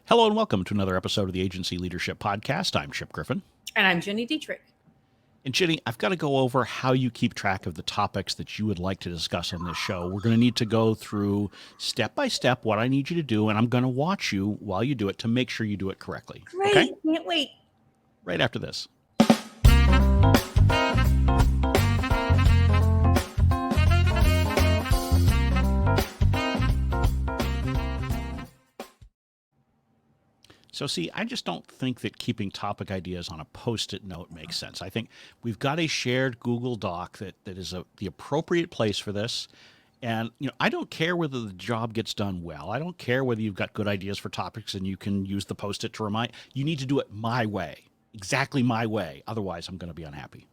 Hello and welcome to another episode of the Agency Leadership Podcast. I'm Chip Griffin. And I'm Jenny Dietrich. And Jenny, I've got to go over how you keep track of the topics that you would like to discuss on this show. We're going to need to go through step by step what I need you to do, and I'm going to watch you while you do it to make sure you do it correctly. Great. Okay? Can't wait. Right after this. So see, I just don't think that keeping topic ideas on a Post-it note makes sense. I think we've got a shared Google Doc that is the appropriate place for this. And I don't care whether the job gets done well. I don't care whether you've got good ideas for topics and you can use the Post-it to remind. You need to do it my way, exactly my way. Otherwise, I'm going to be unhappy.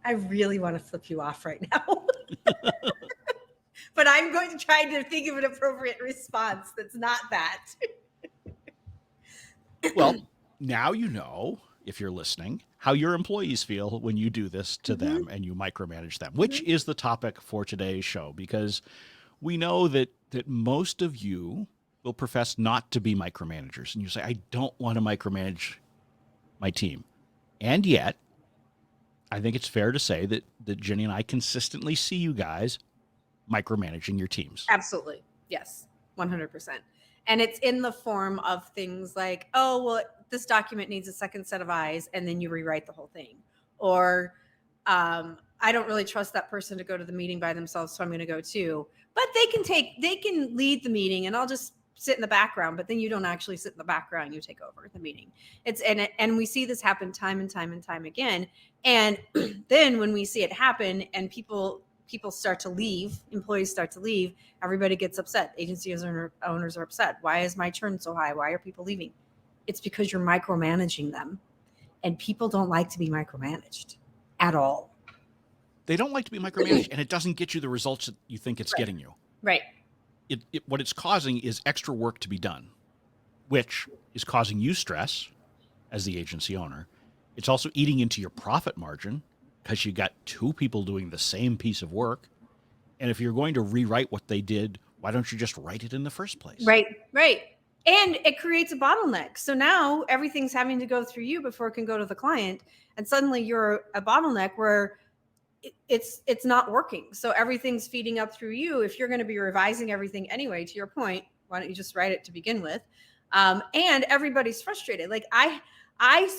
I really want to flip you off right now. But I'm going to try to think of an appropriate response that's not that. Well, now you know, if you're listening, how your employees feel when you do this to them and you micromanage them, which is the topic for today's show, because we know that most of you will profess not to be micromanagers. And you say, I don't want to micromanage my team. And yet, I think it's fair to say that Jenny and I consistently see you guys micromanaging your teams. Absolutely. Yes. 100%. And it's in the form of things like, oh, well, this document needs a second set of eyes, and then you rewrite the whole thing. Or I don't really trust that person to go to the meeting by themselves, so I'm going to go too. But they can lead the meeting, and I'll just sit in the background. But then you don't actually sit in the background; you take over the meeting. And we see this happen time and time and time again. And then when we see it happen, and people start to leave, employees start to leave, everybody gets upset. Agency owners are upset. Why is my churn so high? Why are people leaving? It's because you're micromanaging them. And people don't like to be micromanaged at all. They don't like to be micromanaged, and it doesn't get you the results that you think it's getting you. Right. What it's causing is extra work to be done, which is causing you stress as the agency owner. It's also eating into your profit margin, because you got two people doing the same piece of work. And if you're going to rewrite what they did, why don't you just write it in the first place? Right. And it creates a bottleneck. So now everything's having to go through you before it can go to the client. And suddenly you're a bottleneck where it's not working. So everything's feeding up through you. If you're going to be revising everything anyway, to your point, why don't you just write it to begin with? And everybody's frustrated. Like I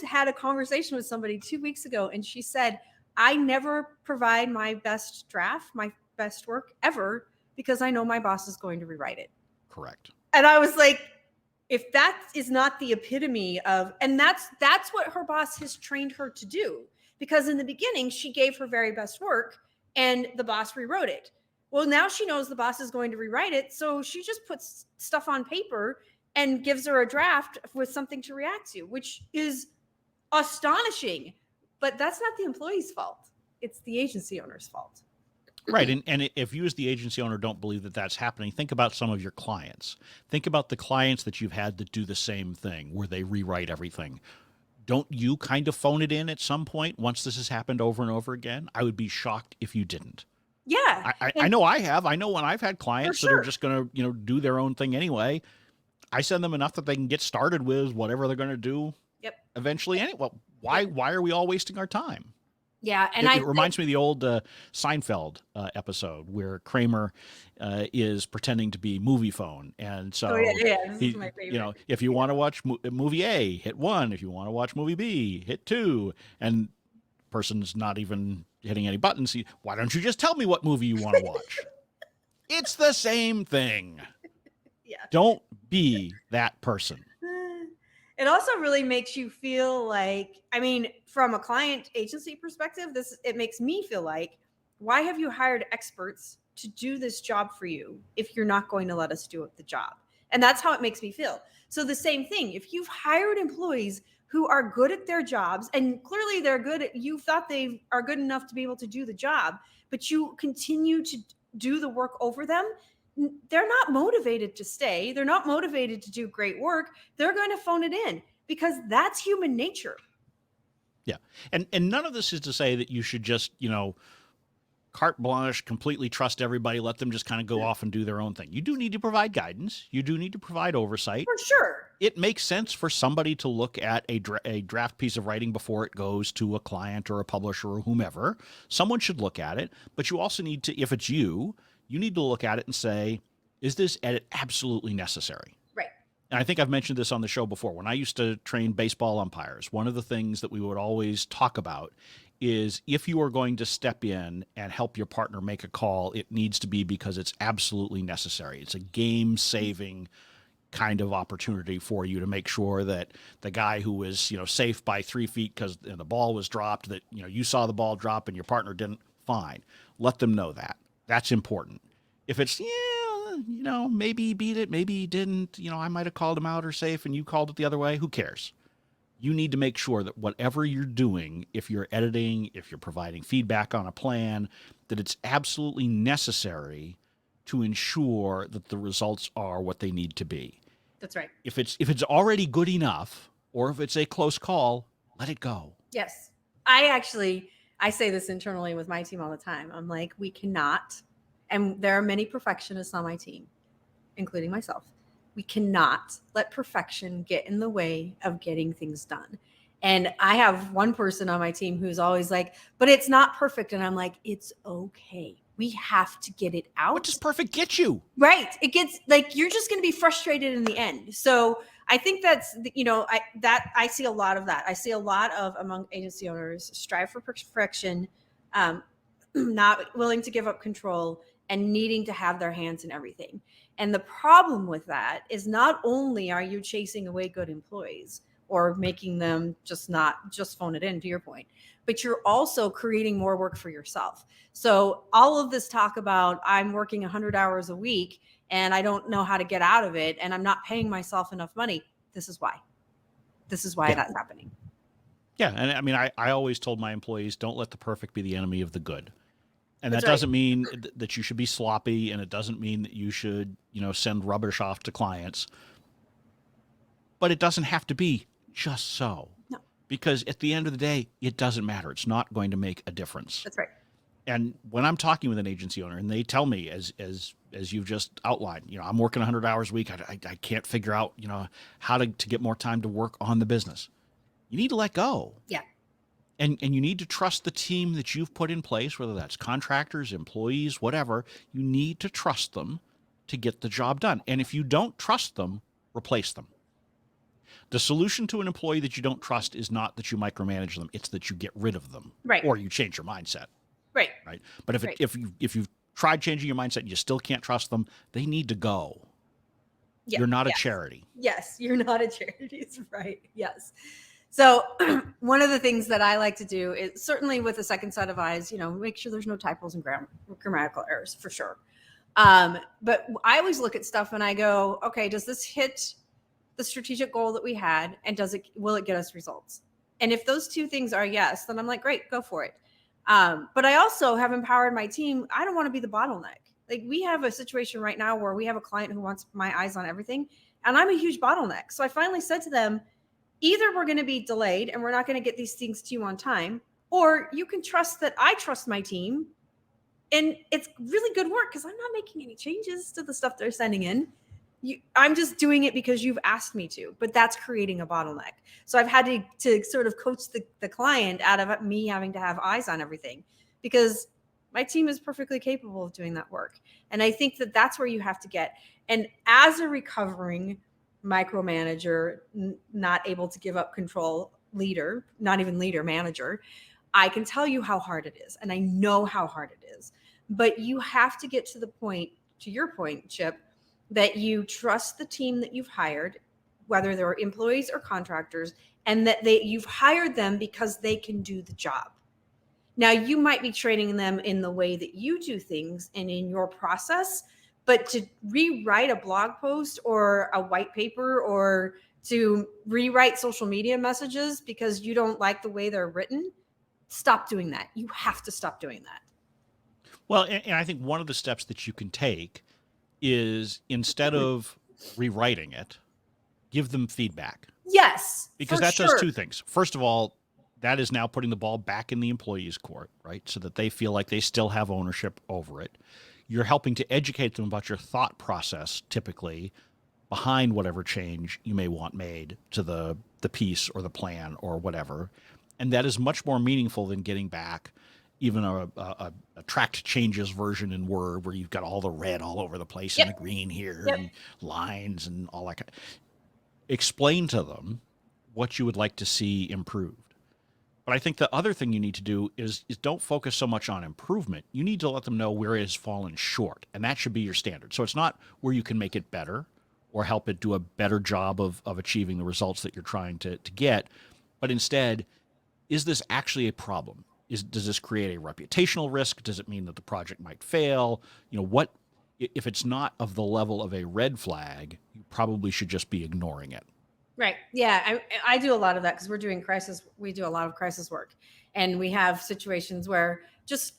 had a conversation with somebody 2 weeks ago, and she said, I never provide my best draft, my best work ever, because I know my boss is going to rewrite it. Correct. And I was like, if that is not the epitome of, and that's what her boss has trained her to do, because in the beginning, she gave her very best work and the boss rewrote it. Well, now she knows the boss is going to rewrite it. So she just puts stuff on paper and gives her a draft with something to react to, which is astonishing. But that's not the employee's fault. It's the agency owner's fault. Right. And if you as the agency owner don't believe that that's happening, think about some of your clients. Think about the clients that you've had that do the same thing, where they rewrite everything. Don't you kind of phone it in at some point once this has happened over and over again? I would be shocked if you didn't. Yeah. I know I have. I know when I've had clients that are just going to do their own thing anyway, I send them enough that they can get started with whatever they're going to do. Yep. Eventually. Well, why are we all wasting our time? Yeah. And it reminds me of the old Seinfeld episode where Kramer is pretending to be movie phone. And so, this is my favorite. If you want to watch movie A, hit 1. If you want to watch movie B, hit 2. And the person's not even hitting any buttons. Why don't you just tell me what movie you want to watch? It's the same thing. Yeah. Don't be that person. It also really makes you feel like, from a client agency perspective, it makes me feel like, why have you hired experts to do this job for you if you're not going to let us do the job? And that's how it makes me feel. So the same thing, if you've hired employees who are good at their jobs, and clearly you thought they are good enough to be able to do the job, but you continue to do the work over them, they're not motivated to stay. They're not motivated to do great work. They're going to phone it in because that's human nature. Yeah. And none of this is to say that you should just, carte blanche, completely trust everybody, let them just kind of go off and do their own thing. You do need to provide guidance. You do need to provide oversight. For sure. It makes sense for somebody to look at a draft piece of writing before it goes to a client or a publisher or whomever. Someone should look at it, but you also need to, if it's you need to look at it and say, is this edit absolutely necessary? Right. And I think I've mentioned this on the show before. When I used to train baseball umpires, one of the things that we would always talk about is if you are going to step in and help your partner make a call, it needs to be because it's absolutely necessary. It's a game-saving kind of opportunity for you to make sure that the guy who was, safe by 3 feet because the ball was dropped, that, you saw the ball drop and your partner didn't, fine. Let them know that. That's important. If it's, maybe he beat it, maybe he didn't, I might have called him out or safe and you called it the other way, who cares? You need to make sure that whatever you're doing, if you're editing, if you're providing feedback on a plan, that it's absolutely necessary to ensure that the results are what they need to be. That's right. If it's already good enough, or if it's a close call, let it go. Yes. I say this internally with my team all the time. I'm like, we cannot, and there are many perfectionists on my team, including myself. We cannot let perfection get in the way of getting things done. And I have one person on my team who's always like, but it's not perfect. And I'm like, it's okay. We have to get it out. What does perfect get you? Right. It gets like, you're just going to be frustrated in the end. So I think that's, I see a lot of that. I see a lot of among agency owners strive for perfection, not willing to give up control and needing to have their hands in everything. And the problem with that is not only are you chasing away good employees or making them just phone it in, to your point, but you're also creating more work for yourself. So all of this talk about I'm working 100 hours a week and I don't know how to get out of it and I'm not paying myself enough money. This is why that's happening. Yeah. And I mean, I always told my employees, don't let the perfect be the enemy of the good. And That's that right. doesn't mean that you should be sloppy, and it doesn't mean that you should, send rubbish off to clients. But it doesn't have to be just so. No. Because at the end of the day, it doesn't matter. It's not going to make a difference. That's right. And when I'm talking with an agency owner and they tell me, as you've just outlined, I'm working 100 hours a week, I can't figure out, how to get more time to work on the business. You need to let go. Yeah. And you need to trust the team that you've put in place, whether that's contractors, employees, whatever. You need to trust them to get the job done. And if you don't trust them, replace them. The solution to an employee that you don't trust is not that you micromanage them. It's that you get rid of them. Right. Or you change your mindset. Right. Right. But if you've tried changing your mindset and you still can't trust them, they need to go. Yeah. You're not a charity. Yes, you're not a charity. It's right. Yes. So one of the things that I like to do is certainly with a second set of eyes, make sure there's no typos and grammatical errors for sure. But I always look at stuff and I go, okay, does this hit the strategic goal that we had? And will it get us results? And if those two things are yes, then I'm like, great, go for it. But I also have empowered my team. I don't want to be the bottleneck. Like we have a situation right now where we have a client who wants my eyes on everything and I'm a huge bottleneck. So I finally said to them, either we're going to be delayed and we're not going to get these things to you on time, or you can trust that I trust my team and it's really good work because I'm not making any changes to the stuff they're sending in. I'm just doing it because you've asked me to, but that's creating a bottleneck. So I've had to sort of coach the client out of me having to have eyes on everything because my team is perfectly capable of doing that work. And I think that that's where you have to get. And as a recovering micromanager, not able to give up control leader, not even leader, manager, I can tell you how hard it is. And I know how hard it is. But you have to get to the point, to your point, Chip, that you trust the team that you've hired, whether they're employees or contractors, and that you've hired them because they can do the job. Now, you might be training them in the way that you do things and in your process, but to rewrite a blog post or a white paper or to rewrite social media messages because you don't like the way they're written, stop doing that. You have to stop doing that. Well, and I think one of the steps that you can take is instead of rewriting it, give them feedback. Yes. Because that does two things. First of all, that is now putting the ball back in the employee's court, right? So that they feel like they still have ownership over it. You're helping to educate them about your thought process, typically, behind whatever change you may want made to the piece or the plan or whatever. And that is much more meaningful than getting back even a tracked changes version in Word where you've got all the red all over the place and the green here and lines and all that. Explain to them what you would like to see improved. But I think the other thing you need to do is don't focus so much on improvement. You need to let them know where it has fallen short, and that should be your standard. So it's not where you can make it better or help it do a better job of achieving the results that you're trying to get, but instead, is this actually a problem? Does this create a reputational risk? Does it mean that the project might fail? What if it's not of the level of a red flag, you probably should just be ignoring it. Right. Yeah. I do a lot of that because we do a lot of crisis work, and we have situations where just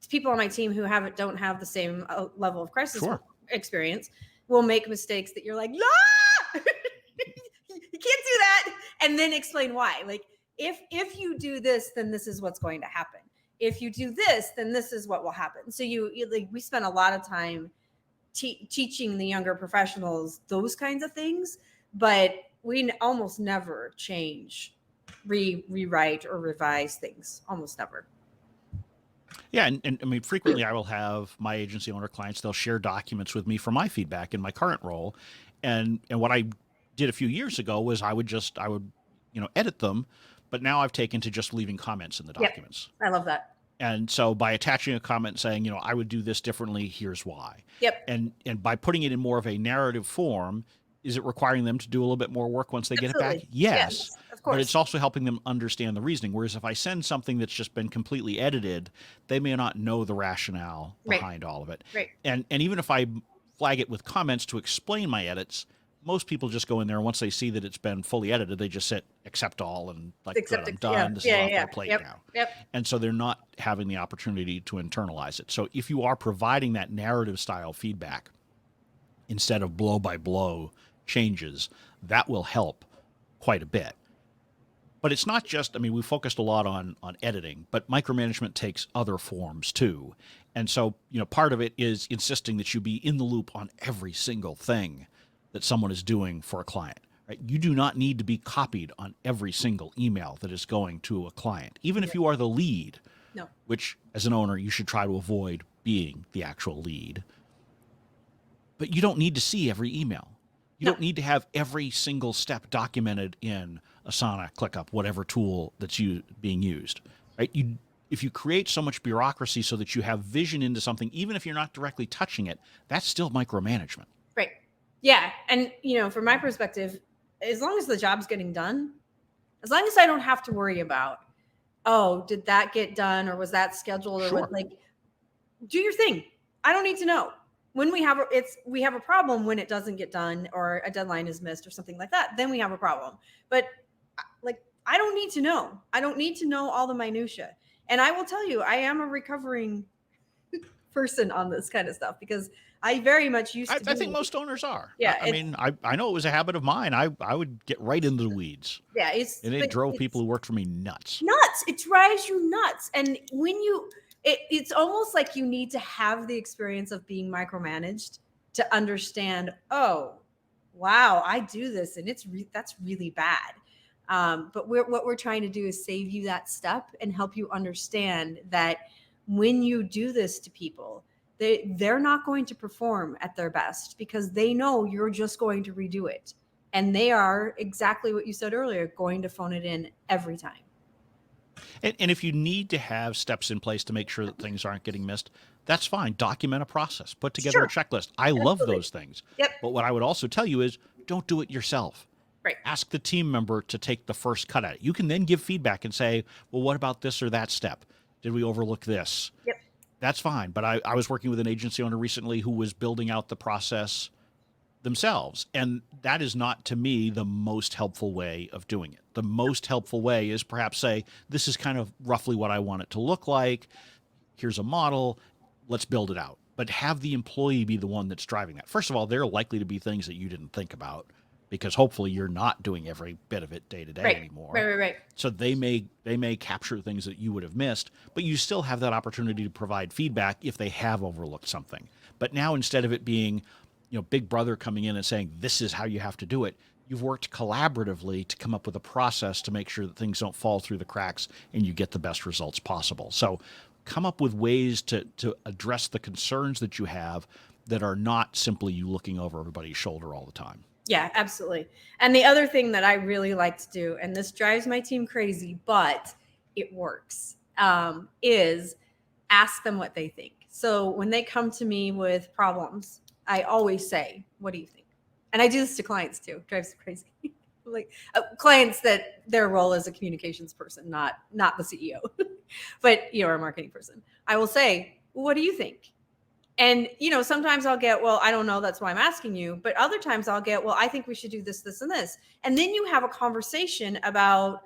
people on my team who don't have the same level of crisis experience will make mistakes that you're like, no, you can't do that. And then explain why. Like, if you do this, then this is what's going to happen. If you do this, then this is what will happen. So we spend a lot of time teaching the younger professionals those kinds of things, but we almost never change, rewrite, or revise things. Almost never. Yeah, and I mean, frequently I will have my agency owner clients, they'll share documents with me for my feedback in my current role. And what I did a few years ago was I would edit them, but now I've taken to just leaving comments in the documents. Yep. I love that. And so by attaching a comment saying, I would do this differently, here's why. Yep. And by putting it in more of a narrative form, is it requiring them to do a little bit more work once they get it back? Yes. Of course. But it's also helping them understand the reasoning. Whereas if I send something that's just been completely edited, they may not know the rationale behind all of it. Right. And even if I flag it with comments to explain my edits, most people just go in there, and once they see that it's been fully edited, they just hit accept all and good, I'm done. Yeah. This is off my plate now. Yep. And so they're not having the opportunity to internalize it. So if you are providing that narrative style feedback instead of blow by blow changes, that will help quite a bit. But it's not just, we focused a lot on editing, but micromanagement takes other forms too. And so, part of it is insisting that you be in the loop on every single thing that someone is doing for a client. Right? You do not need to be copied on every single email that is going to a client, even if you are the lead. No. Which, as an owner, you should try to avoid being the actual lead. But you don't need to see every email. You don't need to have every single step documented in Asana, ClickUp, whatever tool that's being used. Right? If you create so much bureaucracy so that you have vision into something, even if you're not directly touching it, that's still micromanagement. Right. Yeah. And, from my perspective, as long as the job's getting done, as long as I don't have to worry about, did that get done or was that scheduled or what, do your thing. I don't need to know. When we have a problem when it doesn't get done or a deadline is missed or something like that, then we have a problem. But I don't need to know. I don't need to know all the minutia. And I will tell you, I am a recovering person on this kind of stuff because I very much used to. I think most owners are. Yeah. I know it was a habit of mine. I would get right into the weeds. Yeah. It drove people who worked for me nuts. It drives you nuts. And when it's almost like you need to have the experience of being micromanaged to understand, oh, wow, I do this and that's really bad. But what we're trying to do is save you that step and help you understand that when you do this to people, they're not going to perform at their best because they know you're just going to redo it. And they are exactly what you said earlier, going to phone it in every time. And if you need to have steps in place to make sure that things aren't getting missed, that's fine. Document a process. Put together a checklist. I love those things. Yep. But what I would also tell you is don't do it yourself. Right. Ask the team member to take the first cut at it. You can then give feedback and say, well, what about this or that step? Did we overlook this? Yep. That's fine. But I was working with an agency owner recently who was building out the process themselves. And that is not, to me, the most helpful way of doing it. The most helpful way is perhaps say, this is kind of roughly what I want it to look like. Here's a model. Let's build it out. But have the employee be the one that's driving that. First of all, there are likely to be things that you didn't think about. because hopefully you're not doing every bit of it day to day Right. anymore. Right. So they may capture things that you would have missed, but you still have that opportunity to provide feedback if they have overlooked something. But now instead of it being, Big Brother coming in and saying this is how you have to do it, you've worked collaboratively to come up with a process to make sure that things don't fall through the cracks and you get the best results possible. So come up with ways to address the concerns that you have that are not simply you looking over everybody's shoulder all the time. Yeah, absolutely. And the other thing that I really like to do, and this drives my team crazy, but it works, is ask them what they think. So when they come to me with problems, I always say, what do you think? And I do this to clients too. It drives me crazy. Like clients that their role as a communications person, not the CEO, but or a marketing person. I will say, well, what do you think? And, sometimes I'll get, well, I don't know. That's why I'm asking you. But other times I'll get, well, I think we should do this, this, and this. And then you have a conversation about,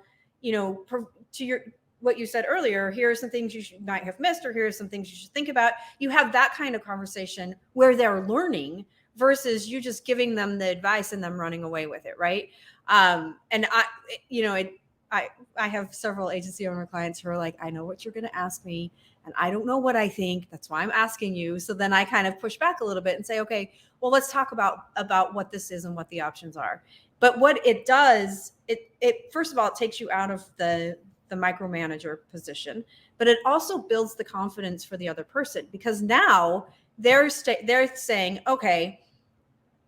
what you said earlier, here are some things you might have missed, or here are some things you should think about. You have that kind of conversation where they're learning versus you just giving them the advice and them running away with it. Right. And I have several agency owner clients who are like, I know what you're going to ask me, and I don't know what I think. That's why I'm asking you. So then I kind of push back a little bit and say, okay, well, let's talk about what this is and what the options are. But what it does, it first of all, it takes you out of the micromanager position, but it also builds the confidence for the other person, because now they're saying, okay,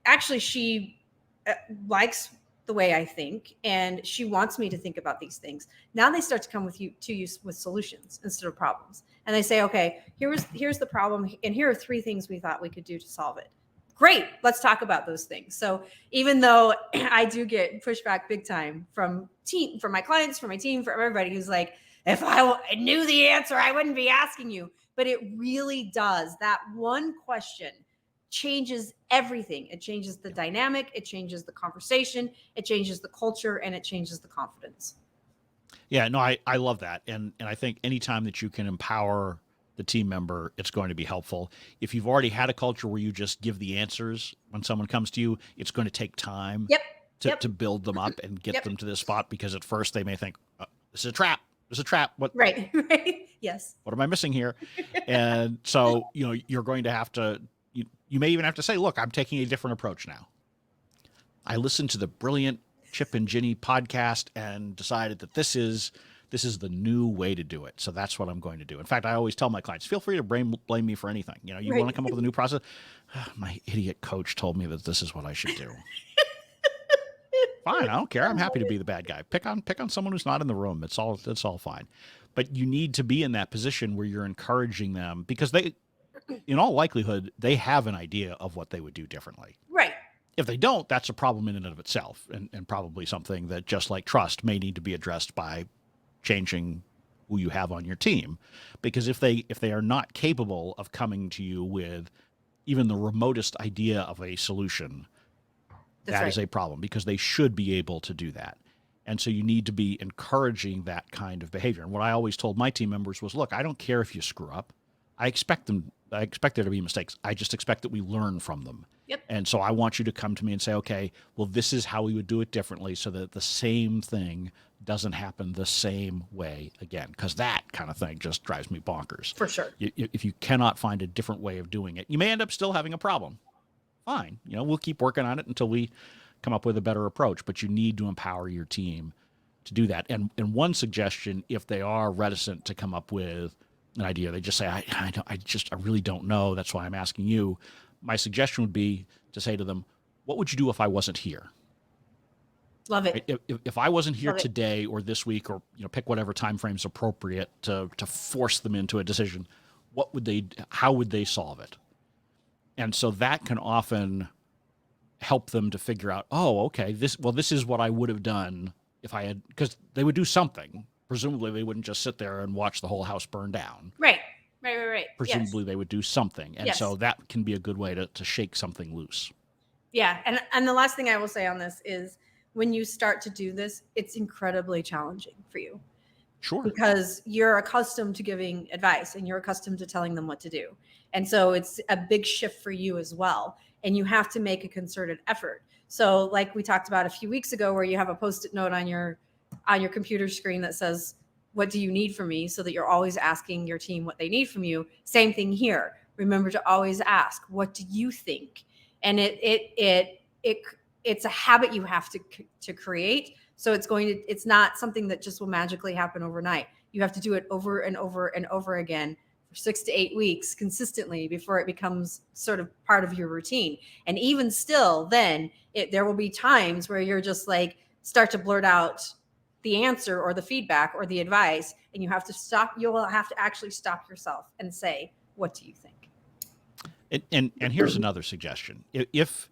actually she likes the way I think, and she wants me to think about these things. Now they start to come with with solutions instead of problems. And they say, okay, here's the problem, and here are 3 things we thought we could do to solve it. Great, let's talk about those things. So even though I do get pushback big time from my clients, from my team, from everybody who's like, if I knew the answer, I wouldn't be asking you. But it really does. That one question changes everything. It changes the dynamic, it changes the conversation, it changes the culture, and it changes the confidence. Yeah, no, I love that. And I think anytime that you can empower the team member, it's going to be helpful. If you've already had a culture where you just give the answers when someone comes to you, it's going to take time to build them up and get them to this spot, because at first they may think, this is a trap. This is a trap. What? Right. Yes. What am I missing here? And so, you're going to have to, you may even have to say, look, I'm taking a different approach now. I listened to the brilliant Chip and Gini podcast and decided that this is the new way to do it. So that's what I'm going to do. In fact, I always tell my clients, feel free to blame me for anything. You Right. want to come up with a new process? My idiot coach told me that this is what I should do. Fine, I don't care. I'm happy to be the bad guy. Pick on someone who's not in the room. It's all fine. But you need to be in that position where you're encouraging them, because they, in all likelihood, they have an idea of what they would do differently. Right. If they don't, that's a problem in and of itself, and probably something that, just like trust, may need to be addressed by changing who you have on your team. Because if they are not capable of coming to you with even the remotest idea of a solution, that is a problem, because they should be able to do that. And so you need to be encouraging that kind of behavior. And what I always told my team members was, look, I don't care if you screw up. I expect there to be mistakes. I just expect that we learn from them. Yep. And so I want you to come to me and say, okay, well, this is how we would do it differently, so that the same thing doesn't happen the same way again. Because that kind of thing just drives me bonkers. For sure. If you cannot find a different way of doing it, you may end up still having a problem. Fine. We'll keep working on it until we come up with a better approach. But you need to empower your team to do that. And one suggestion, if they are reticent to come up with an idea, they just say, I really don't know. That's why I'm asking you. My suggestion would be to say to them, what would you do if I wasn't here? Love it. If I wasn't here today or this week, or pick whatever time frame is appropriate to force them into a decision, how would they solve it? And so that can often help them to figure out, oh, okay, this is what I would have done if I had, because they would do something. Presumably they wouldn't just sit there and watch the whole house burn down. Right. Presumably they would do something. And so that can be a good way to shake something loose. Yeah. And the last thing I will say on this is, when you start to do this, it's incredibly challenging for you, Sure. because you're accustomed to giving advice and you're accustomed to telling them what to do. And so it's a big shift for you as well. And you have to make a concerted effort. So like we talked about a few weeks ago, where you have a Post-it note on your computer screen that says, what do you need from me? So that you're always asking your team what they need from you. Same thing here. Remember to always ask, what do you think? And it's a habit you have to create. So it's not something that just will magically happen overnight. You have to do it over and over and over again for 6 to 8 weeks consistently before it becomes sort of part of your routine. And even still, then there will be times where you're just like, start to blurt out the answer or the feedback or the advice, and you have to stop. You'll have to actually stop yourself and say, what do you think? And here's another suggestion. If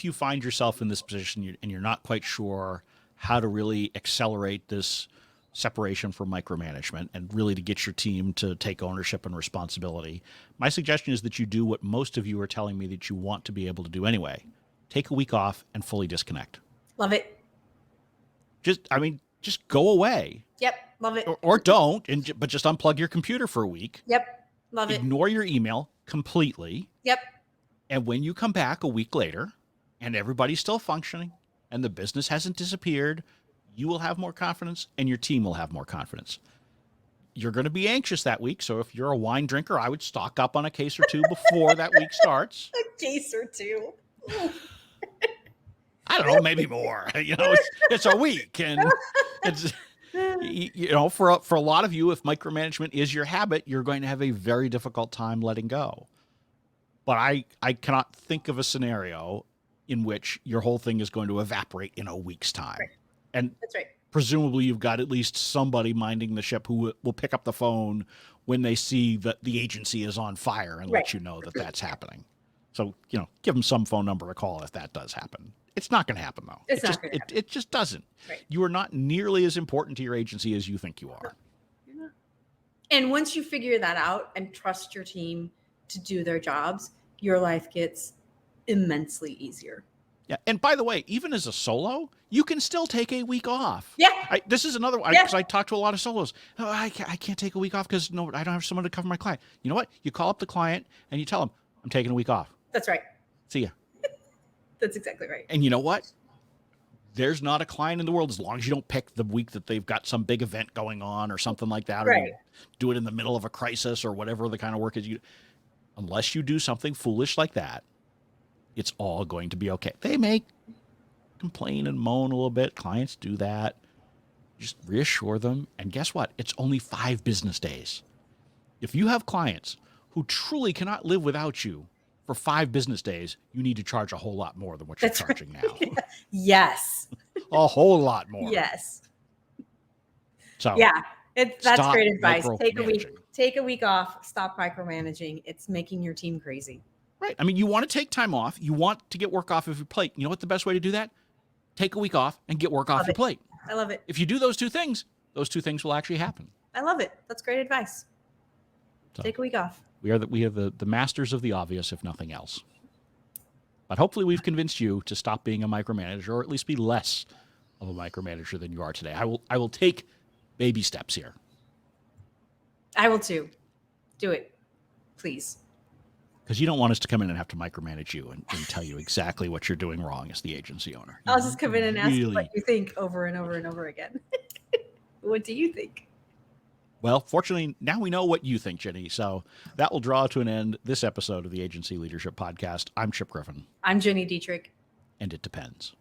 you find yourself in this position and you're not quite sure how to really accelerate this separation from micromanagement and really to get your team to take ownership and responsibility, my suggestion is that you do what most of you are telling me that you want to be able to do anyway. Take a week off and fully disconnect. Love it. Just go away. Yep. Love it. Or don't, but just unplug your computer for a week. Yep. Love it. Ignore your email completely. Yep. And when you come back a week later and everybody's still functioning and the business hasn't disappeared, you will have more confidence and your team will have more confidence. You're going to be anxious that week. So if you're a wine drinker, I would stock up on a case or two before that week starts. A case or two. I don't know, maybe more. It's a week, and it's for a lot of you, if micromanagement is your habit, you're going to have a very difficult time letting go. But I cannot think of a scenario in which your whole thing is going to evaporate in a week's time. Right. And that's right. Presumably, you've got at least somebody minding the ship who will pick up the phone when they see that the agency is on fire and let you know that that's happening. So give them some phone number to call if that does happen. It's not going to happen, though. It just doesn't. Right. You are not nearly as important to your agency as you think you are. You're not. And once you figure that out and trust your team to do their jobs, your life gets immensely easier. Yeah. And by the way, even as a solo, you can still take a week off. Yeah. This is another one, because I talk to a lot of solos. Oh, I can't take a week off because I don't have someone to cover my client. You know what? You call up the client and you tell them, I'm taking a week off. That's right. See ya. That's exactly right. And you know what? There's not a client in the world, as long as you don't pick the week that they've got some big event going on or something like that, or you do it in the middle of a crisis or whatever the kind of work is. Unless you do something foolish like that, it's all going to be okay. They may complain and moan a little bit. Clients do that. Just reassure them. And guess what? It's only 5 business days. If you have clients who truly cannot live without you for 5 business days, you need to charge a whole lot more than what you're charging now. Yes. A whole lot more. Yes. So yeah, that's great advice. Take a week off. Stop micromanaging. It's making your team crazy. Right. I mean, you want to take time off. You want to get work off of your plate. You know what the best way to do that? Take a week off and get work off your plate. I love it. If you do those two things will actually happen. I love it. That's great advice. So, take a week off. We are the masters of the obvious, if nothing else. But hopefully we've convinced you to stop being a micromanager, or at least be less of a micromanager than you are today. I will take baby steps here. I will too. Do it, please. Because you don't want us to come in and have to micromanage you and tell you exactly what you're doing wrong as the agency owner. I'll just come in and ask you what you think over and over and over again. What do you think? Well, fortunately, now we know what you think, Jenny. So that will draw to an end this episode of the Agency Leadership Podcast. I'm Chip Griffin. I'm Jenny Dietrich. And it depends.